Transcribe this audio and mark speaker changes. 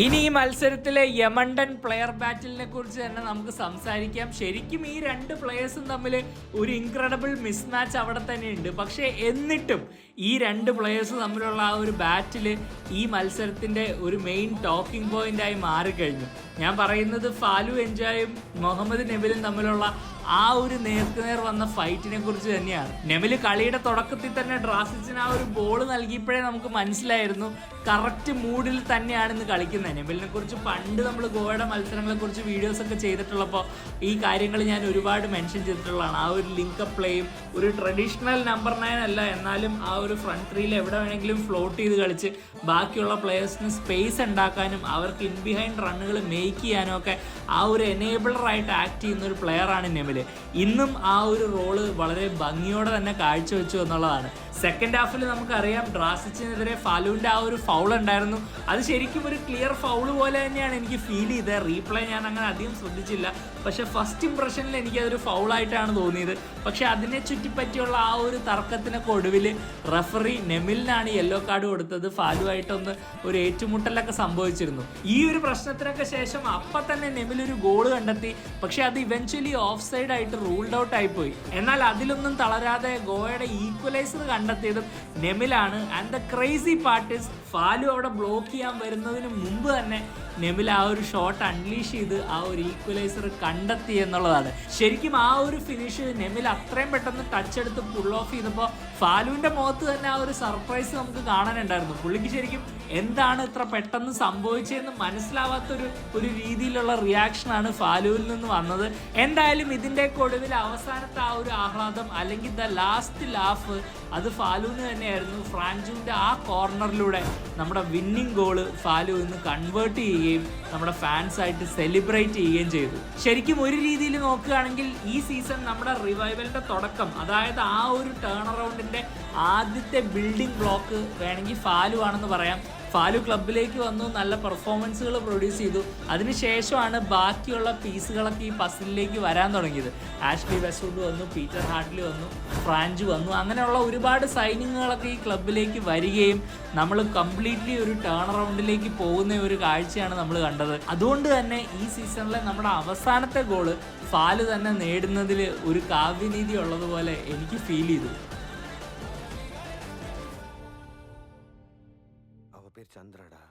Speaker 1: ഇനി ഈ മത്സരത്തിലെ യമണ്ടൻ പ്ലെയർ ബാറ്റിലിനെ കുറിച്ച് തന്നെ നമുക്ക് സംസാരിക്കാം. ശരിക്കും ഈ രണ്ട് പ്ലെയേഴ്സും തമ്മിൽ ഒരു ഇൻക്രെഡിബിൾ മിസ് മാച്ച് അവിടെ തന്നെ ഉണ്ട്. പക്ഷേ എന്നിട്ടും ഈ രണ്ട് പ്ലെയേഴ്സ് തമ്മിലുള്ള ആ ഒരു ബാറ്റിൽ ഈ മത്സരത്തിൻ്റെ ഒരു മെയിൻ ടോക്കിംഗ് പോയിന്റായി മാറിക്കഴിഞ്ഞു. ഞാൻ പറയുന്നത് ഫാലു എൻജോയും മുഹമ്മദ് നെബിലും തമ്മിലുള്ള ആ ഒരു നേർക്കുനേർ വന്ന ഫൈറ്റിനെ കുറിച്ച് തന്നെയാണ്. നെബില് കളിയുടെ തുടക്കത്തിൽ തന്നെ ഡ്രാസിച്ചിന് ആ ഒരു ബോൾ നൽകിയപ്പോഴേ നമുക്ക് മനസ്സിലായിരുന്നു കറക്റ്റ് മൂഡിൽ തന്നെയാണ് ഇന്ന് കളിക്കുന്നത്. നെബിലിനെ കുറിച്ച് പണ്ട് നമ്മൾ ഗോവയുടെ മത്സരങ്ങളെ കുറിച്ച് വീഡിയോസ് ഒക്കെ ചെയ്തിട്ടുള്ളപ്പോൾ ഈ കാര്യങ്ങൾ ഞാൻ ഒരുപാട് മെൻഷൻ ചെയ്തിട്ടുള്ളതാണ്. ആ ഒരു ലിങ്കപ്പ് പ്ലേയും ഒരു ട്രഡീഷണൽ നമ്പർ 9 അല്ല, എന്നാലും ആ ഒരു ഫ്രണ്ട് ത്രീയിൽ എവിടെ വേണമെങ്കിലും ഫ്ലോട്ട് ചെയ്ത് കളിച്ച് ബാക്കിയുള്ള പ്ലെയേഴ്സിന് സ്പേസ് ഉണ്ടാക്കാനും അവർക്ക് ഇൻ ബിഹൈൻഡ് റണ്ണുകൾ മേക്ക് ചെയ്യാനും ഒക്കെ ആ ഒരു എനേബിളറായിട്ട് ആക്ട് ചെയ്യുന്ന ഒരു പ്ലെയറാണ് നെബില്. ഇന്നും ആ ഒരു റോള് വളരെ ഭംഗിയോടെ തന്നെ കാഴ്ചവെച്ചു എന്നുള്ളതാണ്. സെക്കൻഡ് ഹാഫിൽ നമുക്കറിയാം ഡ്രാസിച്ചിനെതിരെ ഫാലുവിൻ്റെ ആ ഒരു ഫൗൾ ഉണ്ടായിരുന്നു. അത് ശരിക്കും ഒരു ക്ലിയർ ഫൗൾ പോലെ തന്നെയാണ് എനിക്ക് ഫീൽ ചെയ്തത്. റീപ്ലേ ഞാൻ അങ്ങനെ അധികം ശ്രദ്ധിച്ചില്ല, പക്ഷേ ഫസ്റ്റ് ഇംപ്രഷനിൽ എനിക്കതൊരു ഫൗളായിട്ടാണ് തോന്നിയത്. പക്ഷേ അതിനെ ചുറ്റിപ്പറ്റിയുള്ള ആ ഒരു തർക്കത്തിനൊക്കെ ഒടുവിൽ റഫറി നെമിലിനാണ് യെല്ലോ കാർഡ് കൊടുത്തത്. ഫാലുവായിട്ടൊന്ന് ഒരു ഏറ്റുമുട്ടലൊക്കെ സംഭവിച്ചിരുന്നു. ഈ ഒരു പ്രശ്നത്തിനൊക്കെ ശേഷം അപ്പം തന്നെ നെമിൽ ഒരു ഗോൾ കണ്ടെത്തി. പക്ഷേ അത് ഇവൻച്വലി ഓഫ് സൈഡ് ആയിട്ട് റൂൾഡ് ഔട്ട് ആയിപ്പോയി. എന്നാൽ അതിലൊന്നും തളരാതെ ഗോവയുടെ ഈക്വലൈസർ കണ്ടെത്തിയതും നെമിലാണ്. And the crazy part is ഫാലു അവിടെ ബ്ലോക്ക് ചെയ്യാൻ വരുന്നതിന് മുമ്പ് തന്നെ നെമിൽ ആ ഒരു ഷോട്ട് അൺലീഷ് ചെയ്ത് ആ ഒരു ഈക്വലൈസർ കണ്ടെത്തി എന്നുള്ളതാണ്. ശരിക്കും ആ ഒരു ഫിനിഷ് നെമിൽ അത്രയും പെട്ടെന്ന് ടച്ച് എടുത്ത് പുൾ ഓഫ് ചെയ്തപ്പോൾ ഫാലുവിൻ്റെ മുഖത്ത് തന്നെ ആ ഒരു സർപ്രൈസ് നമുക്ക് കാണാനുണ്ടായിരുന്നു. പുള്ളിക്ക് ശരിക്കും എന്താണ് ഇത്ര പെട്ടെന്ന് സംഭവിച്ചതെന്ന് മനസ്സിലാവാത്തൊരു രീതിയിലുള്ള റിയാക്ഷനാണ് ഫാലുവിൽ നിന്ന് വന്നത്. എന്തായാലും ഇതിൻ്റെയൊക്കെ ഒടുവിൽ അവസാനത്തെ ആ ഒരു ആഹ്ലാദം അല്ലെങ്കിൽ ദ ലാസ്റ്റ് ലാഫ് അത് ഫാലുവിന് തന്നെയായിരുന്നു. ഫ്രാഞ്ചുവിൻ്റെ ആ കോർണറിലൂടെ നമ്മുടെ വിന്നിങ് ഗോള് ഫാലു ഇന്ന് കൺവേർട്ട് ചെയ്യുകയും നമ്മുടെ ഫാൻസായിട്ട് സെലിബ്രേറ്റ് ചെയ്യുകയും ചെയ്തു. ശരിക്കും ഒരു രീതിയിൽ നോക്കുകയാണെങ്കിൽ ഈ സീസൺ നമ്മുടെ റിവൈവലിൻ്റെ തുടക്കം, അതായത് ആ ഒരു ടേൺ അറൗണ്ടിൻ്റെ ആദ്യത്തെ ബിൽഡിംഗ് ബ്ലോക്ക് വേണമെങ്കിൽ ഫാലു ആണെന്ന് പറയാം. ഫാലു ക്ലബിലേക്ക് വന്നു, നല്ല പെർഫോമൻസുകൾ പ്രൊഡ്യൂസ് ചെയ്തു. അതിനുശേഷമാണ് ബാക്കിയുള്ള പീസുകളൊക്കെ ഈ പസിലിലേക്ക് വരാൻ തുടങ്ങിയത്. ആഷ്ലി വെസ്റ്റ്വുഡ് വന്നു, പീറ്റർ ഹാർട്ട്ലി വന്നു, ഫ്രാഞ്ച് വന്നു. അങ്ങനെയുള്ള ഒരുപാട് സൈനിങ്ങുകളൊക്കെ ഈ ക്ലബിലേക്ക് വരികയും നമ്മൾ കംപ്ലീറ്റ്ലി ഒരു ടേൺ അറൗണ്ടിലേക്ക് പോകുന്ന ഒരു കാഴ്ചയാണ് നമ്മൾ കണ്ടത്. അതുകൊണ്ട് തന്നെ ഈ സീസണിലെ നമ്മുടെ അവസാനത്തെ ഗോള് ഫാലു തന്നെ നേടുന്നതിൽ ഒരു കാവ്യനീതി ഉള്ളതുപോലെ എനിക്ക് ഫീൽ ചെയ്തു.
Speaker 2: பேர் சந்திரடா.